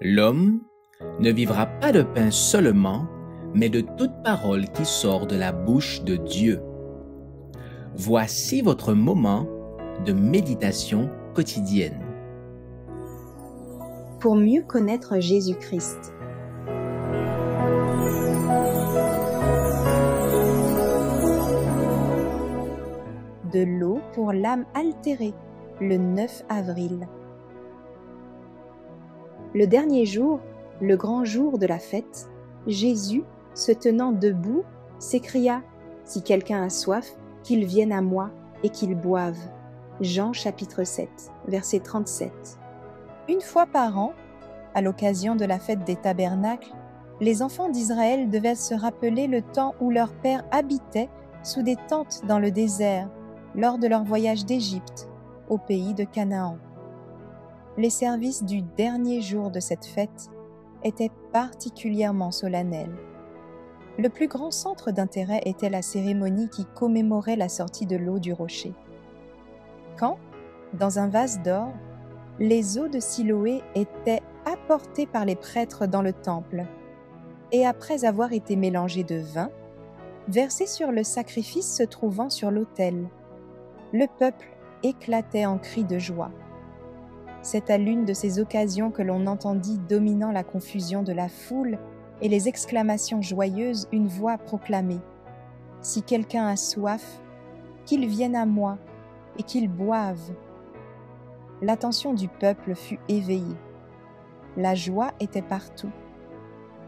L'homme ne vivra pas de pain seulement, mais de toute parole qui sort de la bouche de Dieu. Voici votre moment de méditation quotidienne. Pour mieux connaître Jésus-Christ. De l'eau pour l'âme altérée, le 9 avril. Le dernier jour, le grand jour de la fête, Jésus, se tenant debout, s'écria « Si quelqu'un a soif, qu'il vienne à moi et qu'il boive. » Jean chapitre 7, verset 37. Une fois par an, à l'occasion de la fête des tabernacles, les enfants d'Israël devaient se rappeler le temps où leur père habitait sous des tentes dans le désert lors de leur voyage d'Égypte au pays de Canaan. Les services du dernier jour de cette fête étaient particulièrement solennels. Le plus grand centre d'intérêt était la cérémonie qui commémorait la sortie de l'eau du rocher. Quand, dans un vase d'or, les eaux de Siloé étaient apportées par les prêtres dans le temple et après avoir été mélangées de vin, versées sur le sacrifice se trouvant sur l'autel, le peuple éclatait en cris de joie. C'est à l'une de ces occasions que l'on entendit, dominant la confusion de la foule et les exclamations joyeuses, une voix proclamer « Si quelqu'un a soif, qu'il vienne à moi et qu'il boive. » L'attention du peuple fut éveillée. La joie était partout.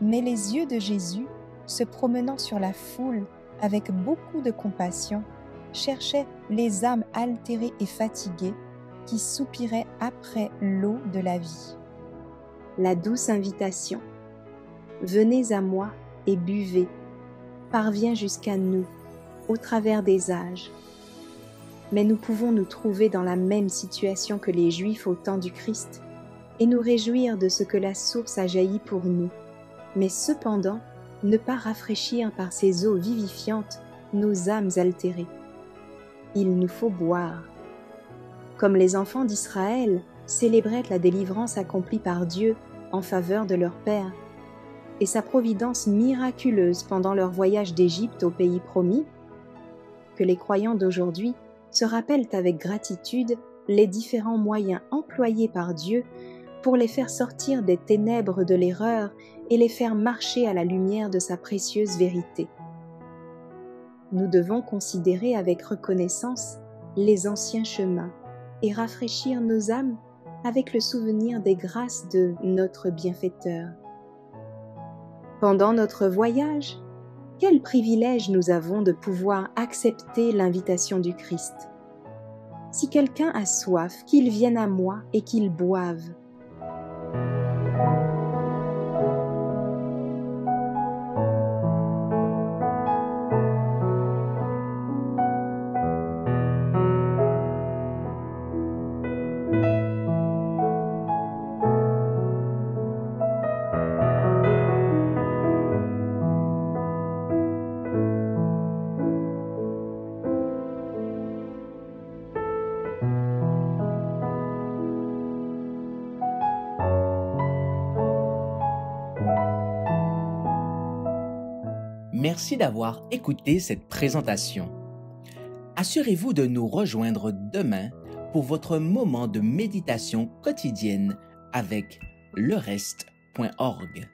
Mais les yeux de Jésus, se promenant sur la foule avec beaucoup de compassion, cherchaient les âmes altérées et fatiguées qui soupiraient après l'eau de la vie. La douce invitation « Venez à moi et buvez » parvient jusqu'à nous, au travers des âges. Mais nous pouvons nous trouver dans la même situation que les Juifs au temps du Christ et nous réjouir de ce que la source a jailli pour nous, mais cependant ne pas rafraîchir par ses eaux vivifiantes nos âmes altérées. Il nous faut boire. Comme les enfants d'Israël célébraient la délivrance accomplie par Dieu en faveur de leur Père et sa providence miraculeuse pendant leur voyage d'Égypte au pays promis, que les croyants d'aujourd'hui se rappellent avec gratitude les différents moyens employés par Dieu pour les faire sortir des ténèbres de l'erreur et les faire marcher à la lumière de sa précieuse vérité. Nous devons considérer avec reconnaissance les anciens chemins et rafraîchir nos âmes avec le souvenir des grâces de notre bienfaiteur. Pendant notre voyage, quel privilège nous avons de pouvoir accepter l'invitation du Christ. Si quelqu'un a soif, qu'il vienne à moi et qu'il boive. Merci d'avoir écouté cette présentation. Assurez-vous de nous rejoindre demain pour votre moment de méditation quotidienne avec lereste.org.